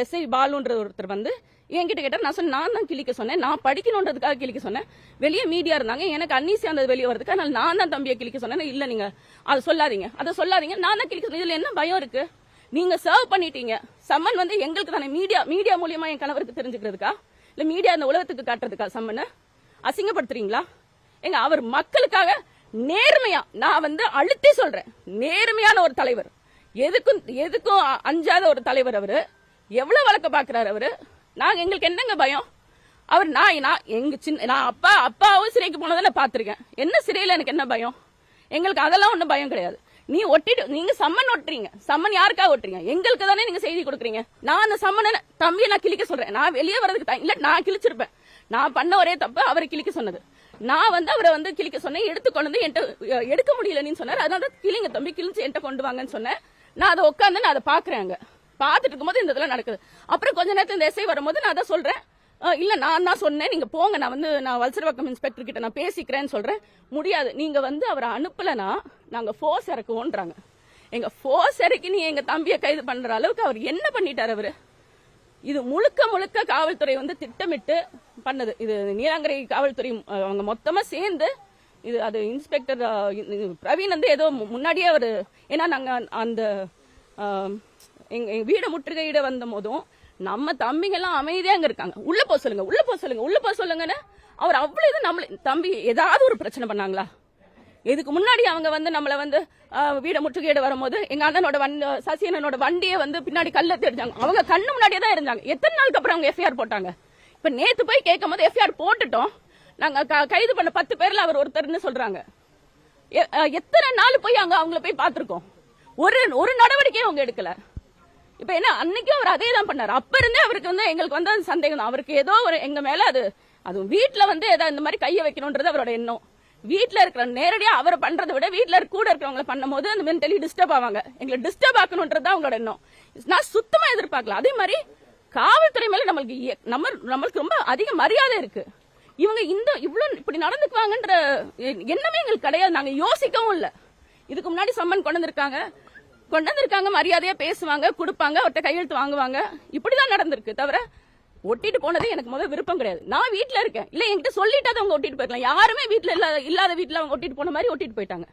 SI பாலுன்ற ஒருத்தர் வந்து என்கிட்ட கேட்டார். நான் சொன்னேன் நான் தான் கிளிக்க சொன்னேன், நான் படிக்கணுன்றதுக்காக கிளிக்க சொன்னேன். வெளியே மீடியா இருந்தாங்க, எனக்கு அன்னீசியா அந்த வெளியே வரதுக்கு, அதனால நான் தான் தம்பியை கிளிக்க சொன்னேன். இல்ல நீங்க அதை சொல்லாதீங்க, நான் தான் கிளிக்க சொன்னேன். இதுல என்ன பயம் இருக்கு? நீங்க சர்வ் பண்ணிட்டீங்க. சம்மன் வந்து எங்களுக்கு தானே, மீடியா மூலியமா என் கணவருக்கு தெரிஞ்சுக்கிறதுக்கா இல்ல மீடியா இந்த உலகத்துக்கு காட்டுறதுக்கா சம்மன் அசிங்கப்படுத்துறீங்களா? எங்க அவர் மக்களுக்காக நேர்மையா, நான் வந்து அழுத்தி சொல்றேன், நேர்மையான ஒரு தலைவர், எதுக்கும் அஞ்சாத ஒரு தலைவர். அவரு எவ்வளவு வழக்க பாக்குறாரு அவரு. எங்களுக்கு என்னங்க பயம்? அவர் நான் அப்பாவும் சிறைக்கு போனதை நான் பாத்திருக்கேன். என்ன சிறையில எனக்கு என்ன பயம்? எங்களுக்கு அதெல்லாம் ஒண்ணும் பயம் கிடையாது. நீங்க சம்மன் ஒட்டுறீங்க, சம்மன் யாருக்காக ஒட்டுறீங்க? எங்களுக்கு தானே நீங்க செய்தி கொடுக்குறீங்க. நான் அந்த சம்மனை தம்பியை நான் கிளிக்க சொல்றேன். நான் வெளியே வர்றதுக்கு இல்ல, நான் கிழிச்சிருப்பேன். நான் பண்ண ஒரே தப்பு அவரை கிளிக்க சொன்னது. நான் வந்து அவரை வந்து கிளிக்க சொன்னேன், எடுத்துக்கொண்டு என்கிட்ட எடுக்க முடியலன்னு சொன்னார். அதனால கிளிங்க தம்பி, கிழிச்சு என்கிட்ட கொண்டு வாங்கன்னு சொன்னேன். நான் அதை உட்காந்து நான் அதை பாக்குறேன். பாத்துட்டு இருக்கும்போது இந்த இதெல்லாம் நடக்குது. அப்புறம் கொஞ்ச நேரத்தில் இந்த எஸ்ஐ வரும்போது நான் அதை சொல்றேன், இல்ல நான் தான் சொன்னேன், நீங்க போங்க, நான் வல்சரவாக்கம் இன்ஸ்பெக்டர் கிட்ட நான் பேசிக்கிறேன்னு சொல்றேன். முடியாது, நீங்க வந்து அவரை அனுப்பலனா நாங்க போர்ஸ் இறக்குவோன்றாங்க. எங்க போர்ஸ் இறக்கி நீ எங்க தம்பியை கைது பண்ற அளவுக்கு அவர் என்ன பண்ணிட்டாரு? அவரு இது முழுக்க காவல்துறை வந்து திட்டமிட்டு பண்ணது. இது நீலாங்கரை காவல்துறை அவங்க மொத்தமா சேர்ந்து இது. அது இன்ஸ்பெக்டர் பிரவீன் வந்து ஏதோ முன்னாடியே அவரு, ஏன்னா நாங்க அந்த எங்க வீடு முற்றுகையிட வந்த போதும் நம்ம தம்பிங்க எல்லாம் அமைதியா அங்க இருக்காங்க. உள்ள போக சொல்லுங்கன்னு அவர் அவ்வளவு நம்மள தம்பி ஏதாவது ஒரு பிரச்சனை பண்ணாங்களா? இதுக்கு முன்னாடி அவங்க வந்து நம்மள வந்து வீட முற்றுகையிட வரும்போது எங்க அண்ணனோட சசியனோட வண்டியை வந்து பின்னாடி கல்ல தெரிஞ்சாங்க. அவங்க கண்ணு முன்னாடியே தான் இருந்தாங்க. எத்தனை நாளுக்கு அப்புறம் அவங்க எஃப்ஐஆர் போட்டாங்க? இப்ப நேத்து போய் கேட்கும் போது எஃப்ஐஆர் போட்டுட்டோம், நாங்க கைது பண்ண 10 பேர்ல அவர் ஒருத்தர்னு சொல்றாங்க. எத்தனை நாள் போய் அவங்கள போய் பாத்துருக்கோம், ஒரு நடவடிக்கையும் அவங்க எடுக்கல. இப்ப என்ன, அன்னைக்கும் அவர் அதே தான் பண்ணாரு. அப்ப இருந்தே அவருக்கு வந்து எங்களுக்கு வந்து சந்தேகம் தான். அவருக்கு ஏதோ ஒரு எங்க மேல அது வீட்டுல வந்து ஏதாவது இந்த மாதிரி கைய வைக்கணும்ன்றது அவரோட எண்ணம். வீட்டுல இருக்கிற நேரடியா அவர் பண்றதை விட வீட்டுல கூட இருக்கிறவங்களை பண்ணும் போது அந்த மென்டலி டிஸ்டர்ப் ஆவாங்க. எங்களை டிஸ்டர்ப் ஆக்கணும்ன்றது அவங்களோட எண்ணம். நான் சுத்தமா எதிர்பார்க்கல. அதே மாதிரி காவல்துறை மேல நம்மளுக்கு ரொம்ப அதிக மரியாதை இருக்கு. இவங்க இவ்வளவு இப்படி நடந்துக்குவாங்கன்ற எண்ணமே எங்களுக்கு கிடையாது. நாங்க யோசிக்கவும் இல்ல. இதுக்கு முன்னாடி சம்மன் கொண்டு வந்திருக்காங்க, மரியாதையா பேசுவாங்க, கொடுப்பாங்க, அவர்கிட்ட கையெழுத்து வாங்குவாங்க. இப்படிதான் நடந்திருக்கு. தவிர ஒட்டிட்டு போனது எனக்கு முதல்ல விருப்பம் கிடையாது. நான் வீட்டுல இருக்கேன், இல்ல என்கிட்ட சொல்லிட்டு அவங்க ஒட்டிட்டு போயிருக்கலாம். யாருமே வீட்டுல இல்லாத வீட்டுல அவங்க ஒட்டிட்டு போன மாதிரி ஒட்டிட்டு போயிட்டாங்க.